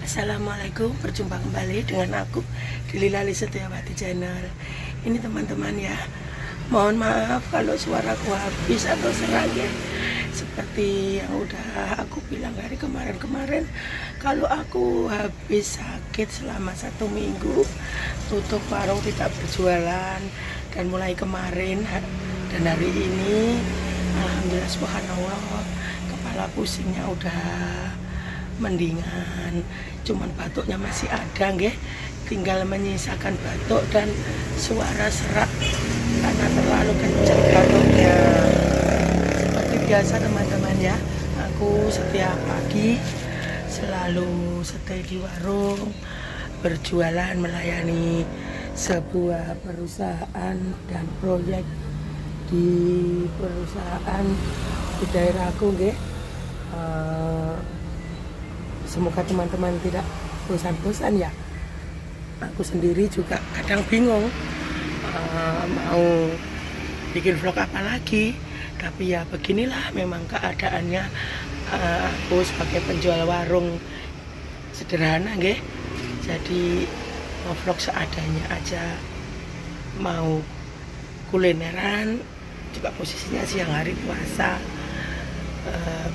Assalamualaikum, berjumpa kembali dengan aku di Lila Setiawati Channel. Ini teman-teman ya, mohon maaf kalau suaraku habis atau serak ya. Seperti yang udah aku bilang hari kemarin-kemarin, kalau aku habis sakit selama 1 minggu, tutup warung tidak berjualan, dan mulai kemarin dan hari ini alhamdulillah subhanallah, kepala pusingnya udah mendingan, cuman batuknya masih ada nggih, tinggal menyisakan batuk dan suara serak karena terlalu kencang batuknya. Seperti biasa teman-teman ya, aku setiap pagi selalu stay di warung, berjualan melayani sebuah perusahaan dan proyek di perusahaan di daerahku nggih. Semoga teman-teman tidak bosan-bosan ya. Aku sendiri juga kadang bingung mau bikin vlog apa lagi. Tapi ya beginilah memang keadaannya. Aku sebagai penjual warung sederhana nggih. Jadi vlog seadanya aja. Mau kulineran juga posisinya siang hari puasa.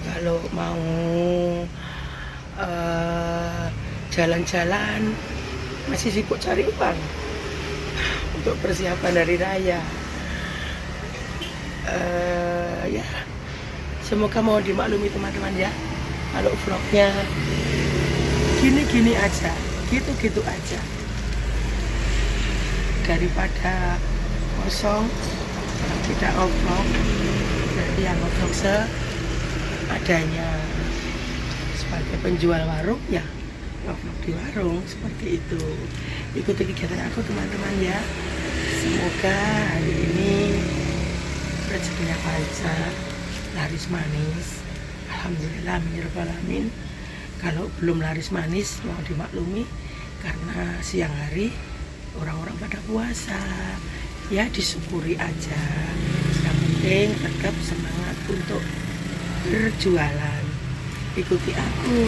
Kalau mau jalan-jalan masih sibuk cari uang untuk persiapan hari raya. Ya semoga mau dimaklumi teman-teman ya, kalau vlognya gini-gini aja, gitu-gitu aja, daripada kosong tidak vlog. Jadi yang vlog seadanya. Sebagai penjual warung ya vlog di warung seperti itu. Ikuti kegiatan aku teman-teman ya. Semoga hari ini rezekinya lancar, laris manis. Alhamdulillah minirabal alamin. Kalau belum laris manis mau dimaklumi karena siang hari orang-orang pada puasa. Ya disyukuri aja. Yang penting tetap semangat untuk berjualan. Ikuti aku.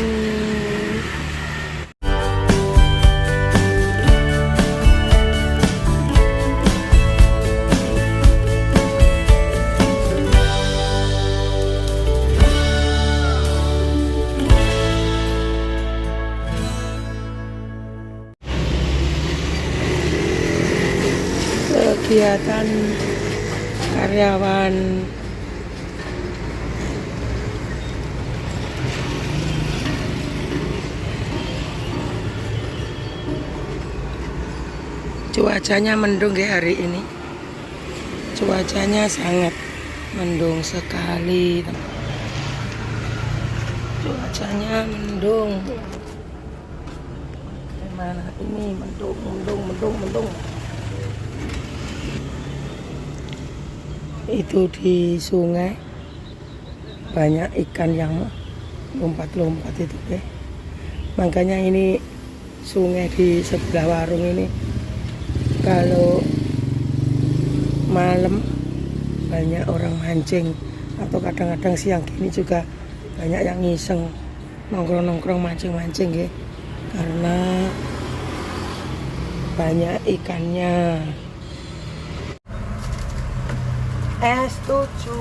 Kegiatan karyawan cuacanya mendung ya hari ini. Cuacanya sangat mendung sekali. Cuacanya mendung. Gimana ini mendung. Itu di sungai banyak ikan yang lompat-lompat itu deh. Makanya ini sungai di sebelah warung ini kalau malam banyak orang mancing, atau kadang-kadang siang gini juga banyak yang ngiseng nongkrong-nongkrong mancing-mancing ya, karena banyak ikannya. Setuju.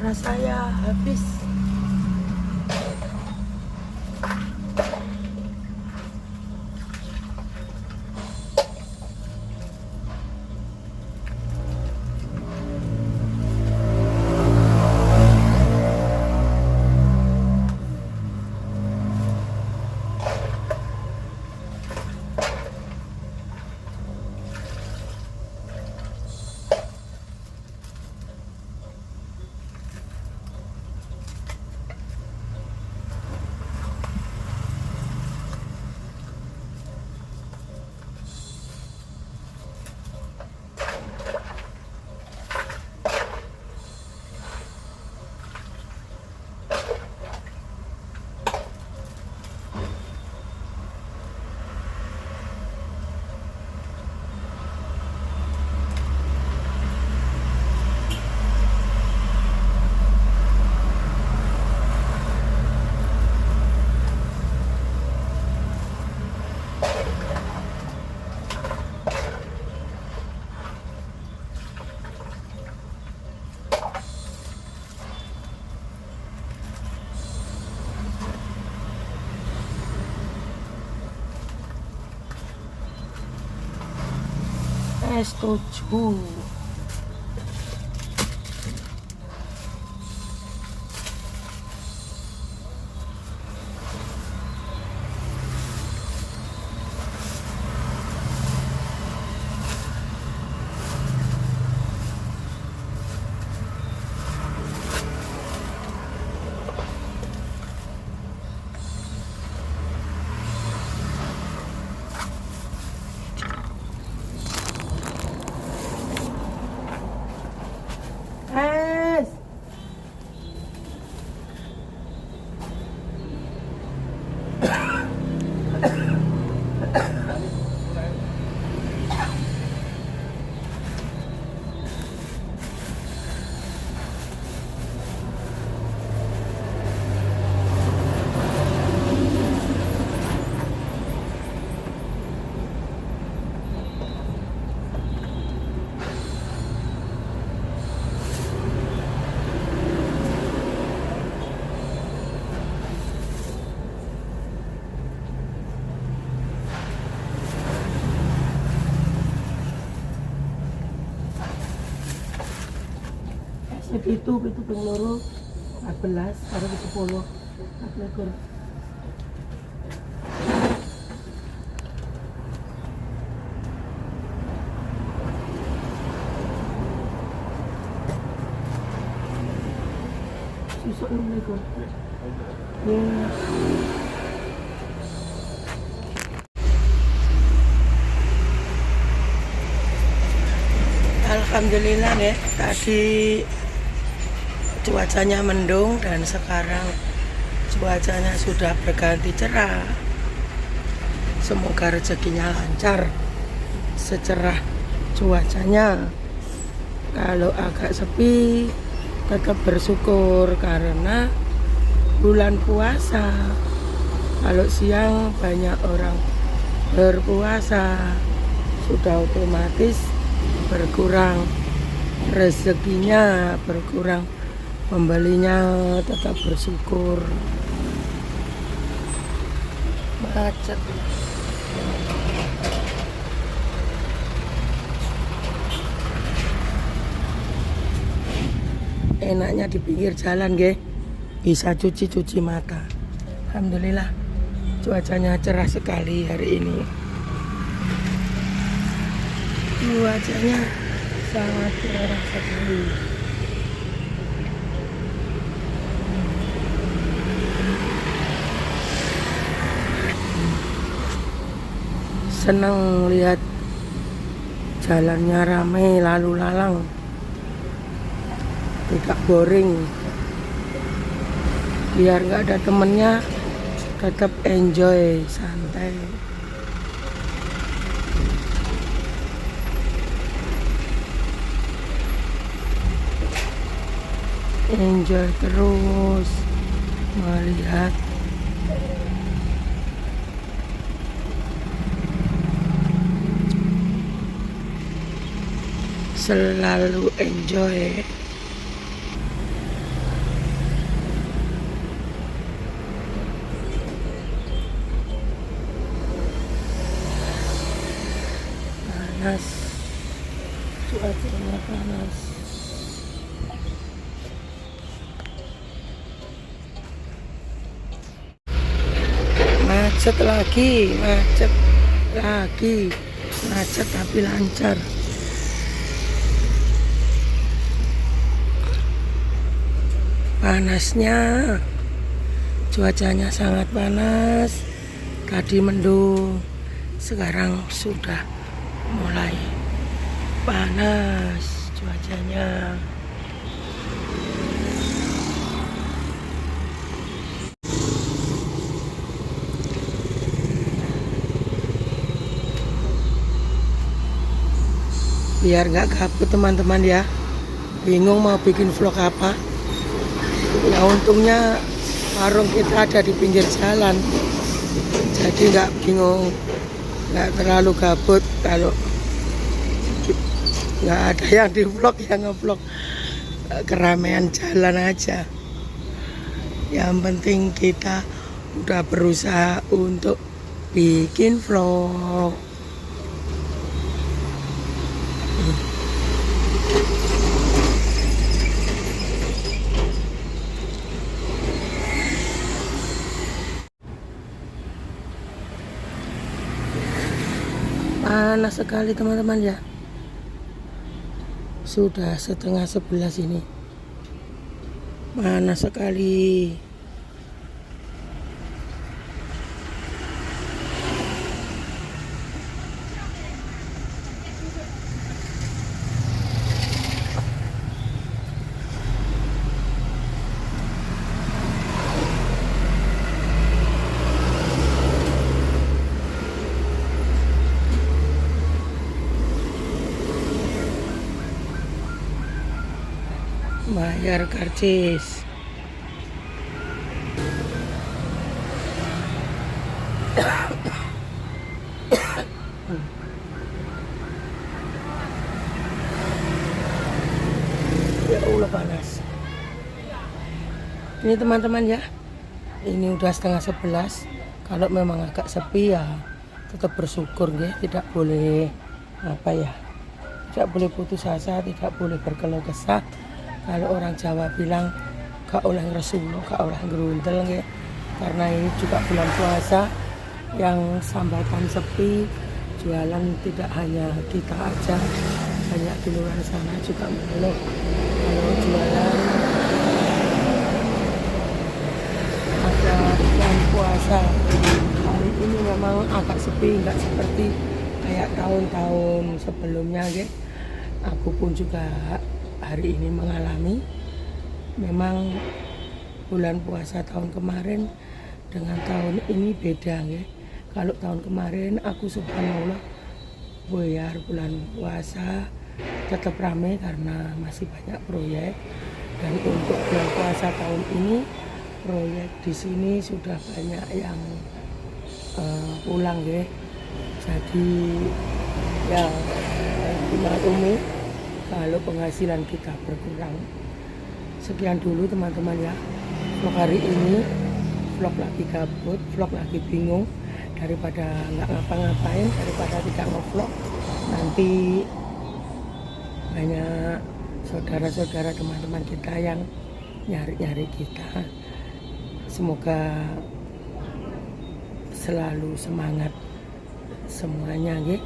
suara saya habis. Setuju. Itu ping loro 14 karo 10 24. Susuk 26. Alhamdulillah ya, tadi cuacanya mendung dan sekarang cuacanya sudah berganti cerah. Semoga rezekinya lancar secerah cuacanya. Kalau agak sepi tetap bersyukur karena bulan puasa. Kalau siang banyak orang berpuasa, sudah otomatis berkurang rezekinya, berkurang pembelinya, tetap bersyukur. Macet. Enaknya di pinggir jalan nggih, bisa cuci mata. Alhamdulillah cuacanya cerah sekali hari ini. Cuacanya sangat cerah sekali. Senang lihat jalannya ramai lalu lalang, tidak boring. Biar nggak ada temennya, tetap enjoy, santai. Enjoy terus melihat selalu enjoy. panas, cuacanya panas. Macet lagi, macet tapi lancar. Panasnya, cuacanya sangat panas. Tadi mendung, sekarang sudah mulai panas cuacanya. Biar nggak gabut teman-teman ya, bingung mau bikin vlog apa. Ya untungnya warung kita ada di pinggir jalan, jadi nggak bingung, nggak terlalu gabut. Kalau nggak ada yang di vlog, yang ngevlog keramaian jalan aja. Yang penting kita udah berusaha untuk bikin vlog. Panas sekali teman-teman ya. Sudah setengah 11 ini. Panas sekali. Bayar karcis. Ya Allah panas. Ini teman-teman ya, ini udah setengah 11. Kalau memang agak sepi ya tetap bersyukur ya, tidak boleh tidak boleh putus asa, tidak boleh berkeluh kesah. Kalau orang Jawa bilang gak oleh ngresulo, gak oleh ngerundel ya. Karena ini juga bulan puasa yang sambatan sepi, jualan tidak hanya kita aja, banyak di luar sana juga mengeluh kalau jualan ada bulan puasa. Hari ini memang agak sepi, nggak seperti kayak tahun-tahun sebelumnya ya. Aku pun juga hari ini mengalami, memang bulan puasa tahun kemarin dengan tahun ini beda ya. Kalau tahun kemarin aku subhanallah bayar bulan puasa tetap ramai karena masih banyak proyek, dan untuk bulan puasa tahun ini proyek di sini sudah banyak yang pulang ya. Jadi ya dimaklumi kalau penghasilan kita berkurang. Sekian dulu teman-teman ya, vlog hari ini, vlog lagi gabut, vlog lagi bingung. Daripada nggak ngapa-ngapain, daripada tidak ngevlog, nanti banyak saudara-saudara teman-teman kita yang nyari-nyari kita. Semoga selalu semangat semuanya ya.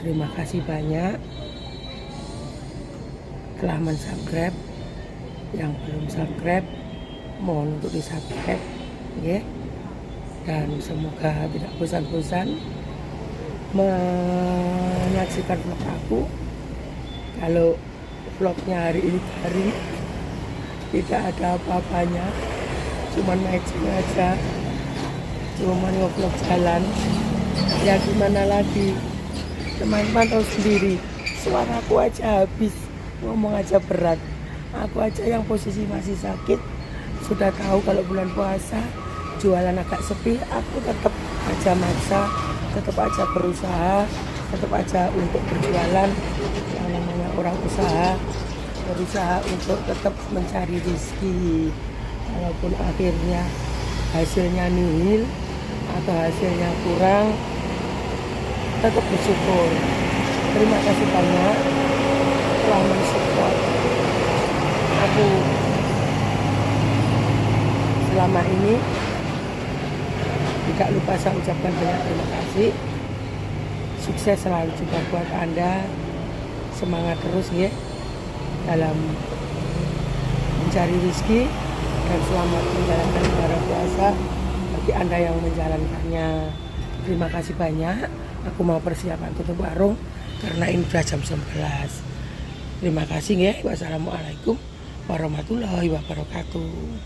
Terima kasih banyak telah mensubscribe. Yang belum subscribe mohon untuk di subscribe ya. Dan semoga tidak bosan-bosan menyaksikan vlog aku. Kalau vlognya hari ini tidak ada apa-apanya, cuman matching aja, cuman ngevlog jalan, ya gimana lagi, teman-teman tahu sendiri, suaraku aja habis, ngomong aja berat. Aku aja yang posisi masih sakit sudah tahu kalau bulan puasa jualan agak sepi, aku tetap aja maksa, tetap aja berusaha, tetap aja untuk berjualan. Yang namanya orang usaha, berusaha untuk tetap mencari rezeki, walaupun akhirnya hasilnya nihil atau hasilnya kurang, tetap bersyukur, Terima kasih banyak telah mensupport aku selama ini. Tidak lupa saya ucapkan banyak terima kasih. Sukses selalu juga buat Anda. Semangat terus ya dalam mencari rezeki, dan selamat menjalankan ibadah puasa bagi Anda yang menjalankannya. Terima kasih banyak. Aku mau persiapan tutup warung karena ini sudah jam 11. Terima kasih ya. Wassalamualaikum warahmatullahi wabarakatuh.